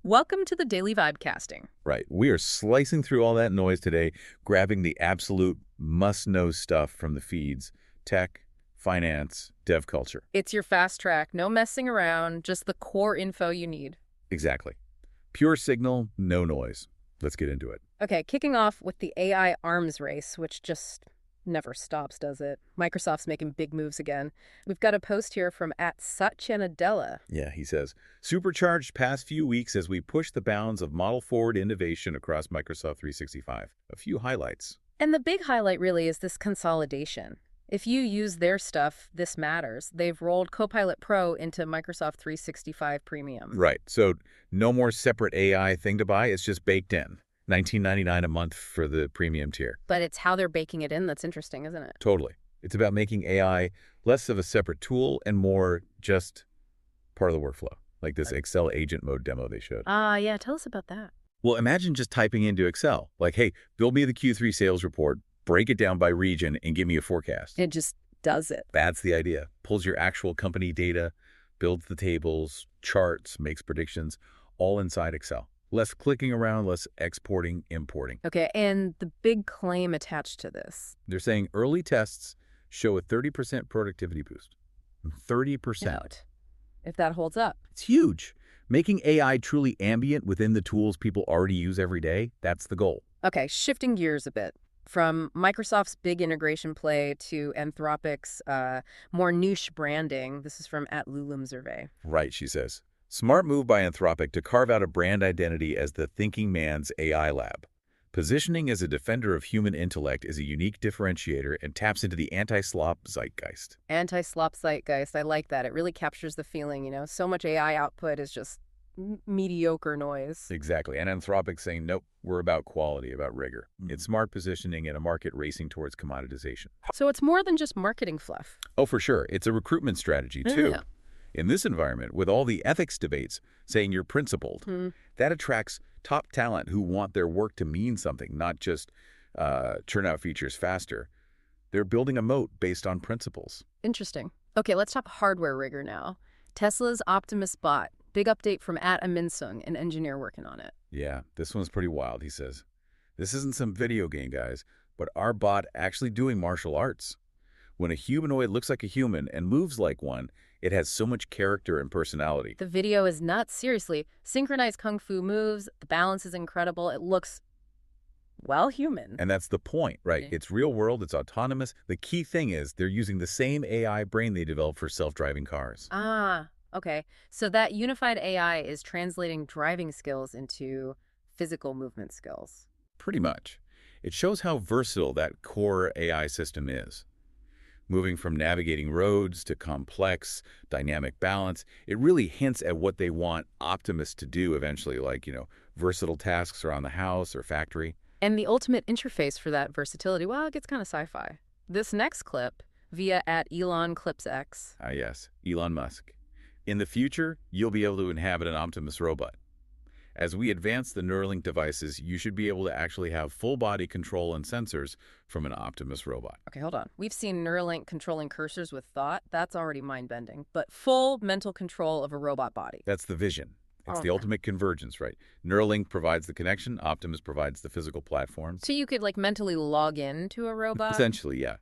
Welcome to the Daily Vibecasting. Right. We are slicing through all that noise today, grabbing the absolute must-know stuff from the feeds: tech, finance, dev culture. It's your fast track, no messing around, just the core info you need. Exactly. Pure signal, no noise. Let's get into it. Okay, kicking off with the AI arms race, which just never stops, does it? Microsoft's making big moves again. We've got a post here from @Satya Nadella. Yeah, he says, supercharged past few weeks as we push the bounds of model-forward innovation across Microsoft 365. A few highlights. And the big highlight really is this consolidation. If you use their stuff, this matters. They've rolled Copilot Pro into Microsoft 365 Premium. Right. So no more separate AI thing to buy. It's just baked in. $19.99 a month for the premium tier. But it's how they're baking it in that's interesting, isn't it? Totally. It's about making AI less of a separate tool and more just part of the workflow, like this Excel agent mode demo they showed. Yeah, tell us about that. Well, imagine just typing into Excel, like, hey, build me the Q3 sales report, break it down by region, and give me a forecast. It just does it. That's the idea. Pulls your actual company data, builds the tables, charts, makes predictions, all inside Excel. Less clicking around, less exporting, importing. Okay, and the big claim attached to this. They're saying early tests show a 30% productivity boost. 30%. Note, if that holds up. It's huge. Making AI truly ambient within the tools people already use every day, that's the goal. Okay, shifting gears a bit. From Microsoft's big integration play to Anthropic's more niche branding. This is from @LuLumZurvey. Right, she says. Smart move by Anthropic to carve out a brand identity as the thinking man's AI lab. Positioning as a defender of human intellect is a unique differentiator and taps into the anti-slop zeitgeist. Anti-slop zeitgeist, I like that. It really captures the feeling, so much AI output is just mediocre noise. Exactly. And Anthropic saying, nope, we're about quality, about rigor. It's smart positioning in a market racing towards commoditization. So it's more than just marketing fluff. Oh, for sure. It's a recruitment strategy, too. Yeah. In this environment, with all the ethics debates saying you're principled, that attracts top talent who want their work to mean something, not just churn out features faster. They're building a moat based on principles. Interesting. Okay, let's talk hardware rigor now. Tesla's Optimus bot. Big update from @Aminsung, an engineer working on it. Yeah, this one's pretty wild, he says. This isn't some video game, guys, but our bot actually doing martial arts. When a humanoid looks like a human and moves like one, it has so much character and personality. The video is nuts, seriously. Synchronized kung fu moves, the balance is incredible. It looks, well, human. And that's the point, right? Yeah. It's real world, it's autonomous. The key thing is they're using the same AI brain they developed for self-driving cars. Okay. So that unified AI is translating driving skills into physical movement skills. Pretty much. It shows how versatile that core AI system is. Moving from navigating roads to complex, dynamic balance, it really hints at what they want Optimus to do eventually, like, versatile tasks around the house or factory. And the ultimate interface for that versatility, well, it gets kind of sci-fi. This next clip, via @ElonClipsX. Yes, Elon Musk. In the future, you'll be able to inhabit an Optimus robot. As we advance the Neuralink devices, you should be able to actually have full-body control and sensors from an Optimus robot. Okay, hold on. We've seen Neuralink controlling cursors with thought. That's already mind-bending. But full mental control of a robot body. That's the vision. It's the Okay. ultimate convergence, right? Neuralink provides the connection, Optimus provides the physical platform. So you could, mentally log in to a robot? Essentially, yeah.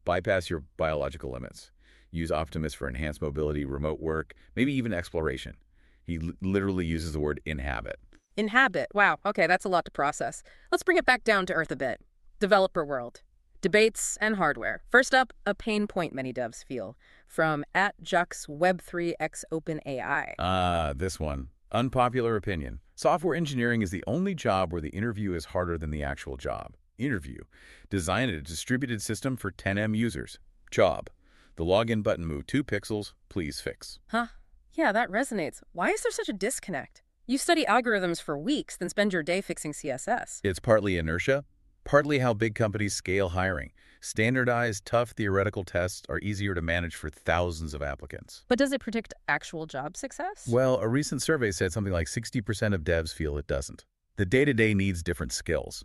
Bypass your biological limits. Use Optimus for enhanced mobility, remote work, maybe even exploration. He literally uses the word inhabit. Inhabit. Wow. Okay, that's a lot to process. Let's bring it back down to earth a bit. Developer world. Debates and hardware. First up, a pain point many devs feel. From @Jux Web3x OpenAI. This one. Unpopular opinion. Software engineering is the only job where the interview is harder than the actual job. Interview. Design a distributed system for 10M users. Job. The login button moved 2 pixels. Please fix. Huh. Yeah, that resonates. Why is there such a disconnect? You study algorithms for weeks, then spend your day fixing CSS. It's partly inertia, partly how big companies scale hiring. Standardized, tough theoretical tests are easier to manage for thousands of applicants. But does it predict actual job success? Well, a recent survey said something like 60% of devs feel it doesn't. The day-to-day needs different skills.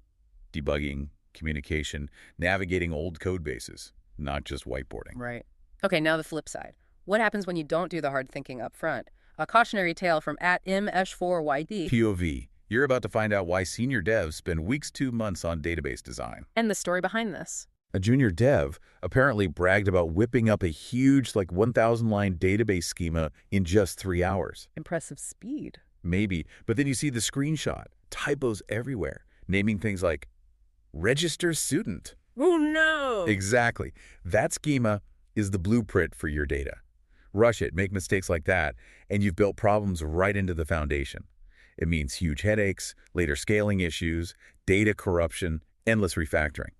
Debugging, communication, navigating old code bases, not just whiteboarding. Right. Okay, now the flip side. What happens when you don't do the hard thinking up front? A cautionary tale from @MH4YD. POV. You're about to find out why senior devs spend weeks to months on database design. And the story behind this. A junior dev apparently bragged about whipping up a huge, 1,000-line database schema in just 3 hours. Impressive speed. Maybe, but then you see the screenshot. Typos everywhere, naming things like register student. Oh, no! Exactly. That schema is the blueprint for your data. Rush it, make mistakes like that, and you've built problems right into the foundation. It means huge headaches, later scaling issues, data corruption, endless refactoring.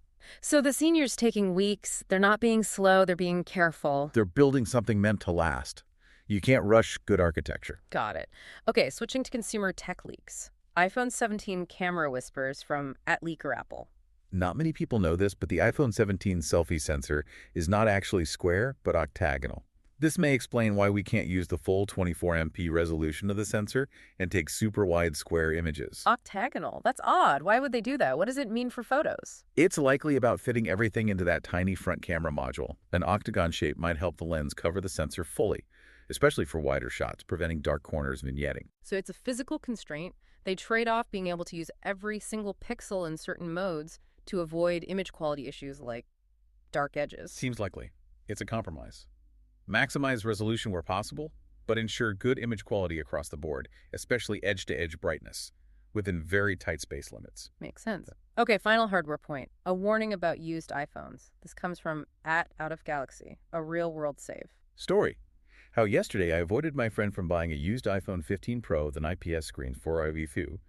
So the seniors taking weeks, they're not being slow, they're being careful. They're building something meant to last. You can't rush good architecture. Got it. Okay, switching to consumer tech leaks. iPhone 17 camera whispers from @LeakerApple. Not many people know this, but the iPhone 17 selfie sensor is not actually square, but octagonal. This may explain why we can't use the full 24 MP resolution of the sensor and take super wide square images. Octagonal? That's odd. Why would they do that? What does it mean for photos? It's likely about fitting everything into that tiny front camera module. An octagon shape might help the lens cover the sensor fully, especially for wider shots, preventing dark corners vignetting. So it's a physical constraint. They trade off being able to use every single pixel in certain modes to avoid image quality issues like dark edges. Seems likely. It's a compromise. Maximize resolution where possible, but ensure good image quality across the board, especially edge-to-edge brightness, within very tight space limits. Makes sense. Okay, final hardware point. A warning about used iPhones. This comes from @OutOfGalaxy, a real-world save. Story. How yesterday I avoided my friend from buying a used iPhone 15 Pro with an IPS screen 4IV2.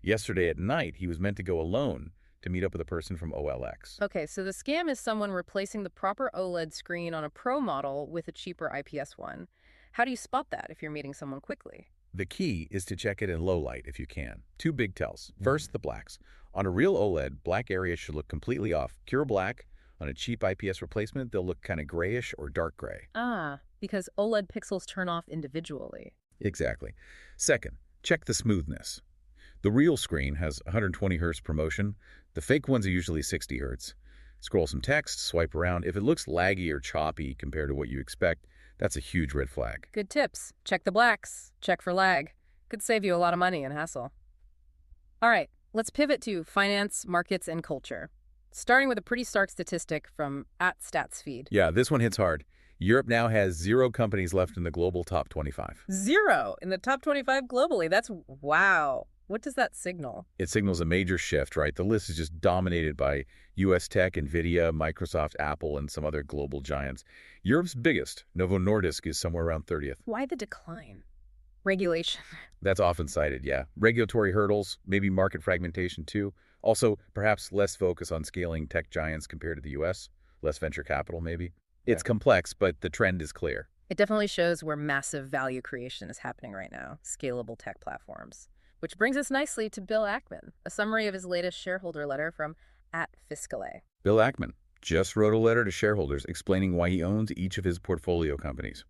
Yesterday at night, he was meant to go alone to meet up with a person from OLX. Okay, so the scam is someone replacing the proper OLED screen on a Pro model with a cheaper IPS one. How do you spot that if you're meeting someone quickly? The key is to check it in low light if you can. Two big tells. First, the blacks. On a real OLED, black areas should look completely off. Pure black. On a cheap IPS replacement, they'll look kind of grayish or dark gray. Ah, because OLED pixels turn off individually. Exactly. Second, check the smoothness. The real screen has 120 Hz per motion. The fake ones are usually 60 Hz. Scroll some text, swipe around. If it looks laggy or choppy compared to what you expect, that's a huge red flag. Good tips. Check the blacks. Check for lag. Could save you a lot of money and hassle. All right, let's pivot to finance, markets, and culture. Starting with a pretty stark statistic from @StatsFeed. Yeah, this one hits hard. Europe now has 0 companies left in the global top 25. 0 in the top 25 globally. That's wow. What does that signal? It signals a major shift, right? The list is just dominated by U.S. tech, NVIDIA, Microsoft, Apple, and some other global giants. Europe's biggest, Novo Nordisk, is somewhere around 30th. Why the decline? Regulation. That's often cited, yeah. Regulatory hurdles, maybe market fragmentation too. Also, perhaps less focus on scaling tech giants compared to the U.S., less venture capital maybe. It's complex, but the trend is clear. It definitely shows where massive value creation is happening right now, scalable tech platforms. Which brings us nicely to Bill Ackman, a summary of his latest shareholder letter from @Fiscale. Bill Ackman just wrote a letter to shareholders explaining why he owns each of his portfolio companies.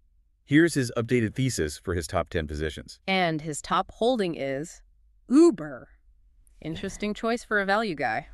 Here's his updated thesis for his top 10 positions. And his top holding is Uber. Interesting choice for a value guy.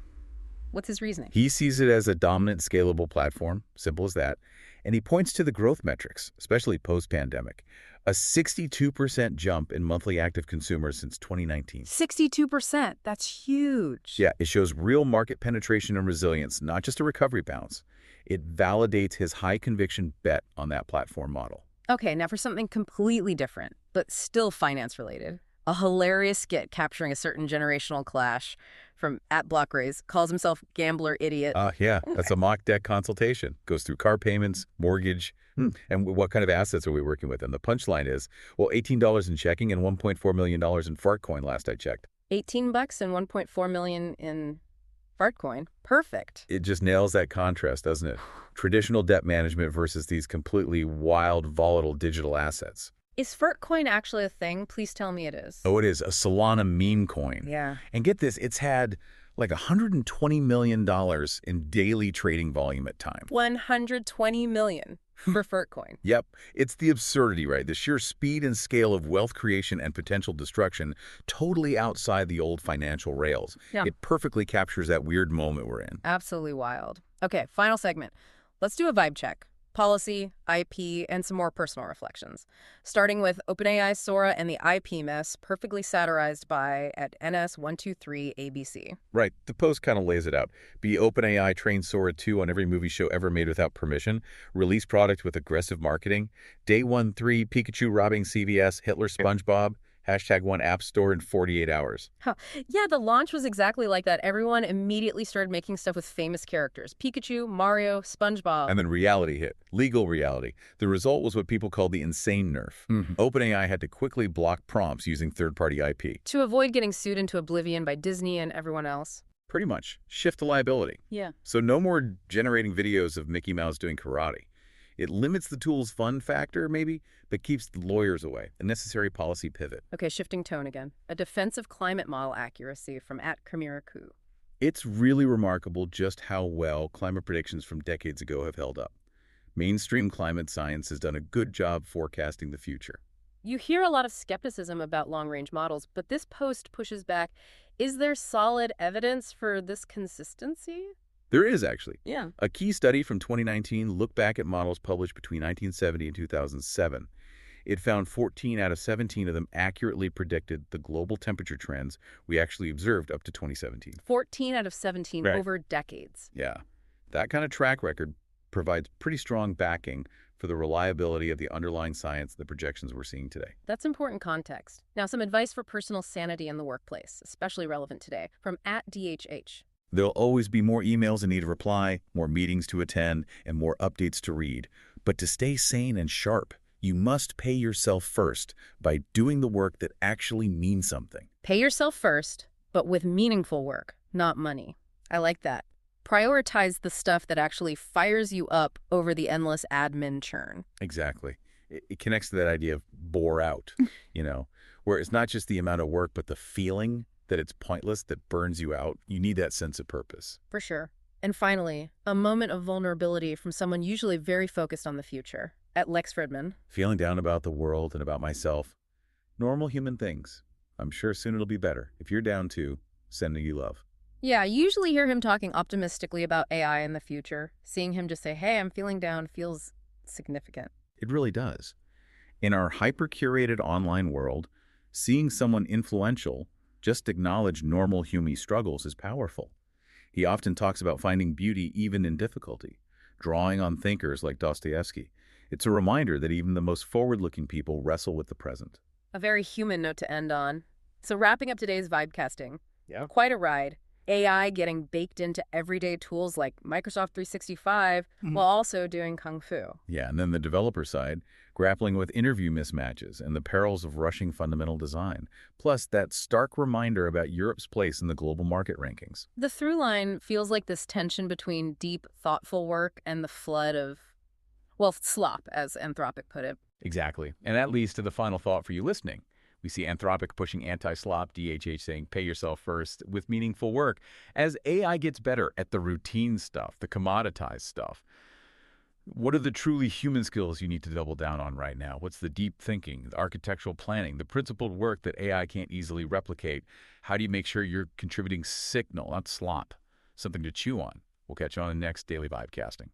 What's his reasoning? He sees it as a dominant, scalable platform, simple as that, and he points to the growth metrics, especially post-pandemic. A 62% jump in monthly active consumers since 2019. 62%. That's huge. Yeah, it shows real market penetration and resilience, not just a recovery bounce. It validates his high-conviction bet on that platform model. Okay, now for something completely different, but still finance-related. A hilarious skit capturing a certain generational clash from @BlockRaise calls himself Gambler Idiot. Yeah, that's a mock debt consultation. Goes through car payments, mortgage, and what kind of assets are we working with? And the punchline is, well, $18 in checking and $1.4 million in Fartcoin last I checked. $18 and $1.4 million in Fartcoin. Perfect. It just nails that contrast, doesn't it? Traditional debt management versus these completely wild, volatile digital assets. Is Fartcoin actually a thing? Please tell me it is. Oh, it is. A Solana meme coin. Yeah. And get this, it's had like $120 million in daily trading volume at times. $120 million for Fartcoin. Yep. It's the absurdity, right? The sheer speed and scale of wealth creation and potential destruction totally outside the old financial rails. Yeah. It perfectly captures that weird moment we're in. Absolutely wild. Okay, final segment. Let's do a vibe check. policy, IP, and some more personal reflections. Starting with OpenAI's Sora and the IP mess, perfectly satirized by at NS123 ABC. Right, the post kind of lays it out. Be OpenAI trained Sora 2 on every movie show ever made without permission, release product with aggressive marketing, day 1-3 Pikachu robbing CVS, Hitler SpongeBob, #1 App Store in 48 hours. Huh. Yeah, the launch was exactly like that. Everyone immediately started making stuff with famous characters. Pikachu, Mario, SpongeBob. And then reality hit, legal reality. The result was what people call the insane nerf. OpenAI had to quickly block prompts using third-party IP. To avoid getting sued into oblivion by Disney and everyone else. Pretty much. Shift the liability. Yeah. So no more generating videos of Mickey Mouse doing karate. It limits the tool's fun factor, maybe, but keeps the lawyers away. A necessary policy pivot. Okay, shifting tone again. A defensive climate model accuracy from @Kamiraku. It's really remarkable just how well climate predictions from decades ago have held up. Mainstream climate science has done a good job forecasting the future. You hear a lot of skepticism about long-range models, but this post pushes back. Is there solid evidence for this consistency? There is, actually. Yeah. A key study from 2019 looked back at models published between 1970 and 2007. It found 14 out of 17 of them accurately predicted the global temperature trends we actually observed up to 2017. 14 out of 17 Right. over decades. Yeah. That kind of track record provides pretty strong backing for the reliability of the underlying science and the projections we're seeing today. That's important context. Now, some advice for personal sanity in the workplace, especially relevant today, from @DHH. There'll always be more emails in need of reply, more meetings to attend, and more updates to read. But to stay sane and sharp, you must pay yourself first by doing the work that actually means something. Pay yourself first, but with meaningful work, not money. I like that. Prioritize the stuff that actually fires you up over the endless admin churn. Exactly. It connects to that idea of bore out, where it's not just the amount of work, but the feeling that it's pointless that burns you out. You need that sense of purpose. For sure. And finally, a moment of vulnerability from someone usually very focused on the future. Lex Fridman. Feeling down about the world and about myself. Normal human things. I'm sure soon it'll be better. If you're down too, sending you love. Yeah, I usually hear him talking optimistically about AI in the future. Seeing him just say, hey, I'm feeling down feels significant. It really does. In our hyper-curated online world, seeing someone influential just acknowledge normal human struggles is powerful. He often talks about finding beauty even in difficulty, drawing on thinkers like Dostoevsky. It's a reminder that even the most forward-looking people wrestle with the present. A very human note to end on. So wrapping up today's Vibecasting. Yeah. Quite a ride. AI getting baked into everyday tools like Microsoft 365 while also doing kung fu. Yeah, and then the developer side, grappling with interview mismatches and the perils of rushing fundamental design, plus that stark reminder about Europe's place in the global market rankings. The through line feels like this tension between deep, thoughtful work and the flood of, well, slop, as Anthropic put it. Exactly. And that leads to the final thought for you listening. We see Anthropic pushing anti-slop, DHH saying pay yourself first with meaningful work. As AI gets better at the routine stuff, the commoditized stuff, what are the truly human skills you need to double down on right now? What's the deep thinking, the architectural planning, the principled work that AI can't easily replicate? How do you make sure you're contributing signal, not slop, something to chew on? We'll catch you on the next Daily Vibecasting.